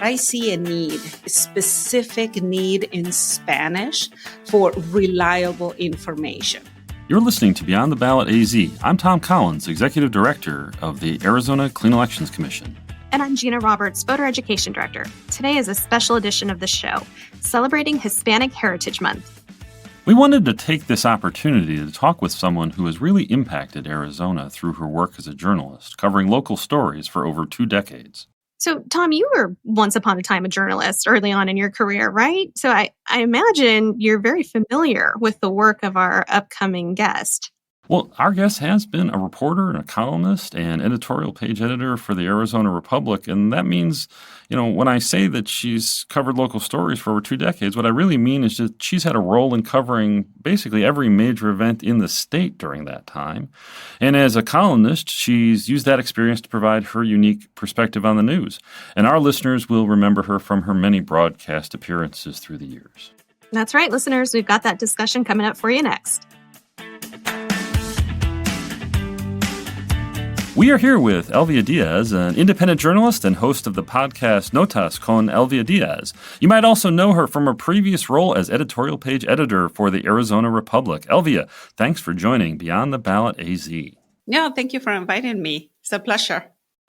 I see a specific need in Spanish for reliable information. You're listening to Beyond the Ballot AZ. I'm Tom Collins, Executive Director of the Arizona Clean Elections Commission. And I'm Gina Roberts, Voter Education Director. Today is a special edition of the show, celebrating Hispanic Heritage Month. We wanted to take this opportunity to talk with someone who has really impacted Arizona through her work as a journalist, covering local stories for over 2 decades. So, Tom, you were once upon a time a journalist early on in your career, right? So I imagine you're very familiar with the work of our upcoming guest. Well, our guest has been a reporter and a columnist and editorial page editor for the Arizona Republic. And that means, when I say that she's covered local stories for over 2 decades, what I really mean is that she's had a role in covering basically every major event in the state during that time. And as a columnist, she's used that experience to provide her unique perspective on the news. And our listeners will remember her from her many broadcast appearances through the years. That's right, listeners. We've got that discussion coming up for you next. We are here with Elvia Díaz, an independent journalist and host of the podcast Notas con Elvia Díaz. You might also know her from her previous role as editorial page editor for the Arizona Republic. Elvia, thanks for joining Beyond the Ballot AZ. Yeah, thank you for inviting me. It's a pleasure.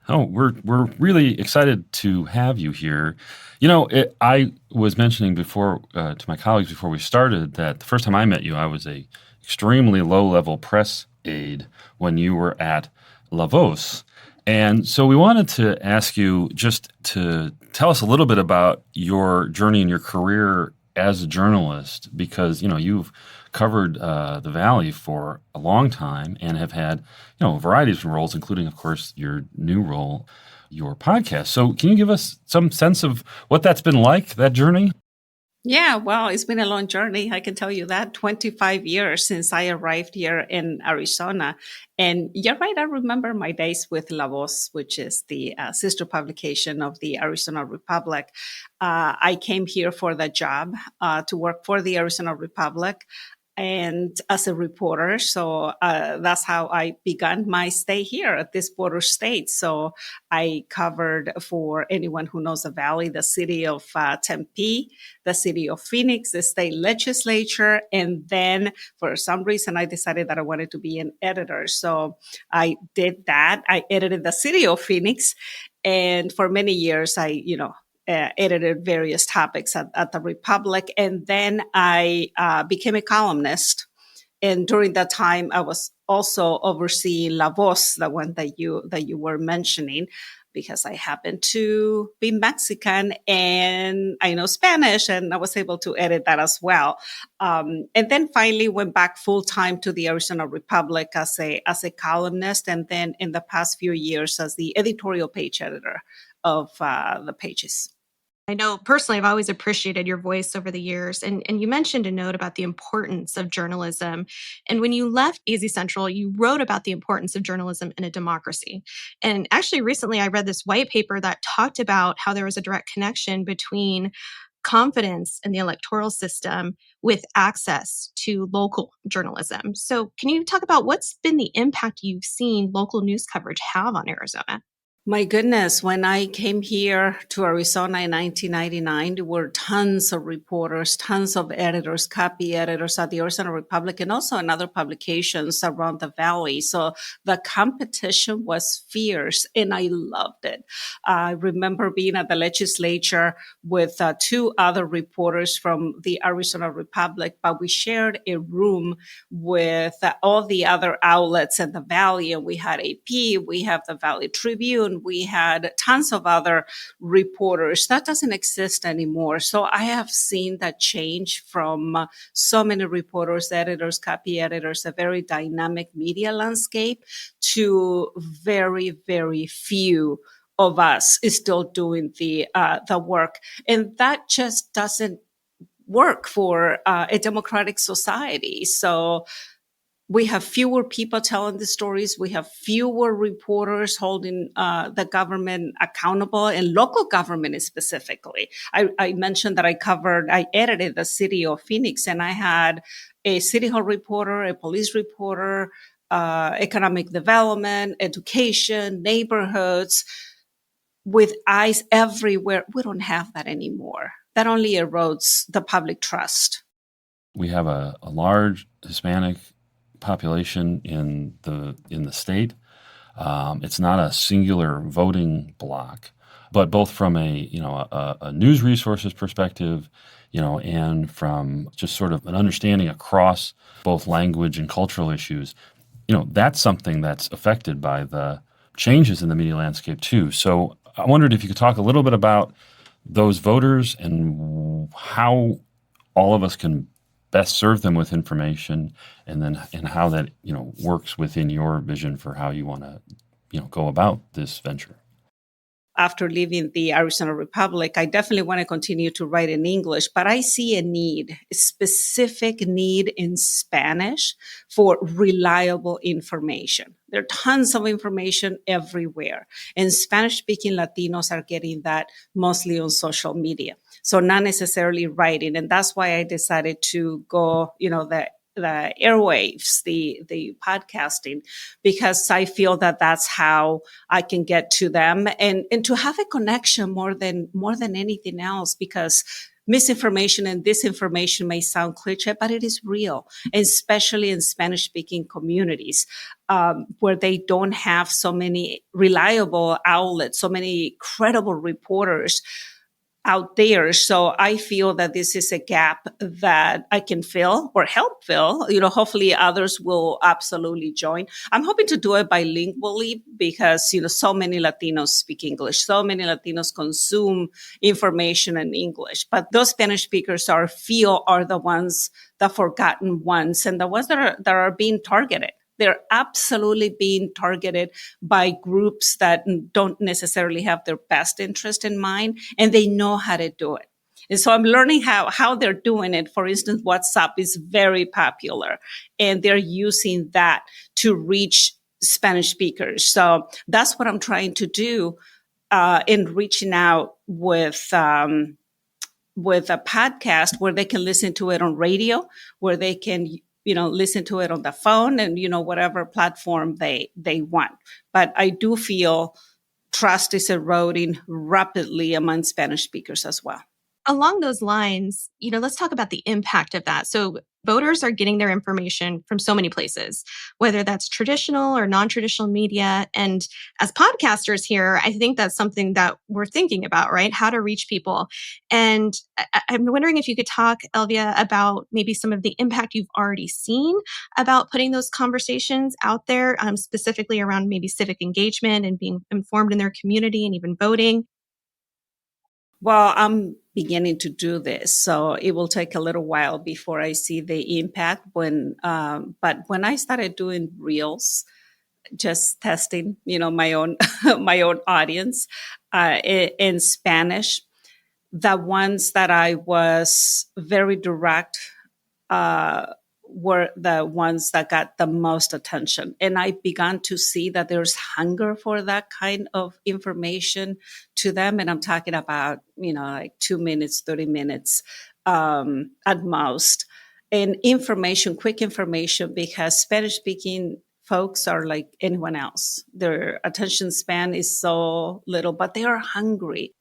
Oh, we're really excited to have you here. I was mentioning before to my colleagues before we started that the first time I met you, I was a extremely low-level press aide when you were at La Voz. And so we wanted to ask you just to tell us a little bit about your journey and your career as a journalist, because, you've covered the Valley for a long time and have had, a variety of different roles, including, of course, your new role, your podcast. So can you give us some sense of what that's been like, that journey? Yeah, well, it's been a long journey. I can tell you that 25 years since I arrived here in Arizona. And you're right. I remember my days with La Voz, which is the sister publication of the Arizona Republic. I came here for the job to work for the Arizona Republic and as a reporter. So that's how I began my stay here at this border state. So I covered, for anyone who knows the Valley, the city of Tempe, the city of Phoenix, the state legislature. And then for some reason, I decided that I wanted to be an editor. So I did that. I edited the city of Phoenix. And for many years, I edited various topics at the Republic. And then I became a columnist. And during that time, I was also overseeing La Voz, the one that you were mentioning, because I happen to be Mexican and I know Spanish, and I was able to edit that as well. And then finally went back full time to the Arizona Republic as a columnist, and then in the past few years as the editorial page editor of the pages. I know personally, I've always appreciated your voice over the years. And you mentioned a note about the importance of journalism. And when you left AZ Central, you wrote about the importance of journalism in a democracy. And actually, recently, I read this white paper that talked about how there was a direct connection between confidence in the electoral system with access to local journalism. So can you talk about what's been the impact you've seen local news coverage have on Arizona? My goodness, when I came here to Arizona in 1999, there were tons of reporters, tons of editors, copy editors at the Arizona Republic, and also in other publications around the Valley. So the competition was fierce, and I loved it. I remember being at the legislature with 2 other reporters from the Arizona Republic, but we shared a room with all the other outlets in the Valley, and we had AP, we have the Valley Tribune, we had tons of other reporters. That doesn't exist anymore. So I have seen that change from so many reporters, editors, copy editors, a very dynamic media landscape, to very, very few of us is still doing the work. And that just doesn't work for a democratic society. So we have fewer people telling the stories. We have fewer reporters holding the government accountable, and local government specifically. I mentioned that I edited the city of Phoenix, and I had a city hall reporter, a police reporter, economic development, education, neighborhoods. with eyes everywhere. We don't have that anymore. That only erodes the public trust. We have a large Hispanic population in the state. It's not a singular voting block, but both from a news resources perspective, and from just sort of an understanding across both language and cultural issues, that's something that's affected by the changes in the media landscape too. So I wondered if you could talk a little bit about those voters and how all of us can best serve them with information, and how that works within your vision for how you want to go about this venture. After leaving the Arizona Republic, I definitely want to continue to write in English, but I see a specific need in Spanish for reliable information. There are tons of information everywhere, and Spanish-speaking Latinos are getting that mostly on social media. So not necessarily writing. And that's why I decided to go, the airwaves, the podcasting, because I feel that that's how I can get to them and to have a connection more than anything else, because misinformation and disinformation may sound cliche, but it is real, especially in Spanish speaking communities, where they don't have so many reliable outlets, so many credible reporters out there. So I feel that this is a gap that I can fill or help fill. Hopefully others will absolutely join. I'm hoping to do it bilingually because, so many Latinos speak English. So many Latinos consume information in English. But those Spanish speakers are the ones, the forgotten ones, and the ones that are being targeted. They're absolutely being targeted by groups that don't necessarily have their best interest in mind, and they know how to do it. And so I'm learning how they're doing it. For instance, WhatsApp is very popular, and they're using that to reach Spanish speakers. So that's what I'm trying to do in reaching out with a podcast where they can listen to it on radio, where they can listen to it on the phone, and whatever platform they want. But I do feel trust is eroding rapidly among Spanish speakers as well. Along those lines, let's talk about the impact of that. So voters are getting their information from so many places, whether that's traditional or non-traditional media. And as podcasters here, I think that's something that we're thinking about, right? How to reach people. And I'm wondering if you could talk, Elvia, about maybe some of the impact you've already seen about putting those conversations out there, specifically around maybe civic engagement and being informed in their community and even voting. Well, I'm beginning to do this, so it will take a little while before I see the impact. But when I started doing reels, just testing, my own my own audience in Spanish, the ones that I was very direct were the ones that got the most attention. And I began to see that there's hunger for that kind of information to them. And I'm talking about, like 2 minutes, 30 minutes at most. And information, quick information, because Spanish speaking folks are like anyone else. Their attention span is so little, but they are hungry.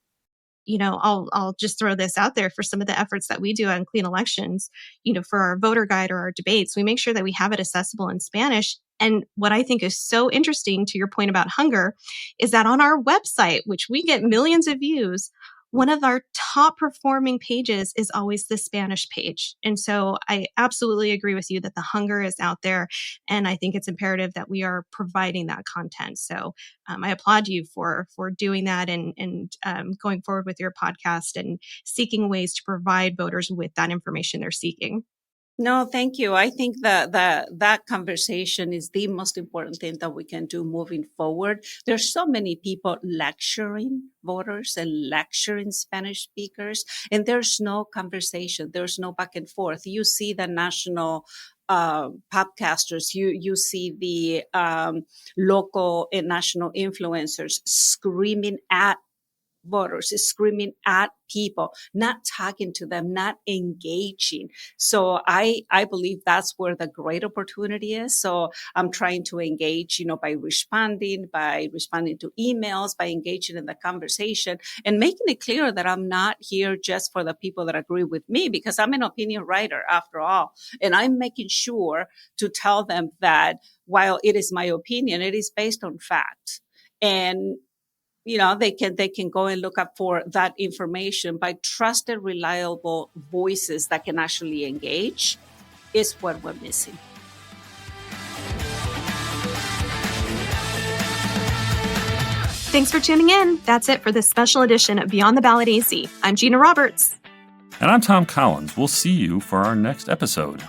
I'll just throw this out there for some of the efforts that we do on Clean Elections, for our voter guide or our debates, we make sure that we have it accessible in Spanish. And what I think is so interesting to your point about hunger is that on our website, which we get millions of views, one of our top performing pages is always the Spanish page. And so I absolutely agree with you that the hunger is out there. And I think it's imperative that we are providing that content. So I applaud you for doing that and going forward with your podcast and seeking ways to provide voters with that information they're seeking. No, thank you. I think that conversation is the most important thing that we can do moving forward. There's so many people lecturing voters and lecturing Spanish speakers, and there's no conversation. There's no back and forth. You see the national podcasters, you see the local and national influencers screaming at voters, screaming at people, not talking to them, not engaging. So I believe that's where the great opportunity is. So I'm trying to engage, by responding to emails, by engaging in the conversation and making it clear that I'm not here just for the people that agree with me, because I'm an opinion writer after all. And I'm making sure to tell them that while it is my opinion, it is based on fact. And they can go and look up for that information by trusted, reliable voices that can actually engage is what we're missing. Thanks for tuning in. That's it for this special edition of Beyond the Ballot AC. I'm Gina Roberts. And I'm Tom Collins. We'll see you for our next episode.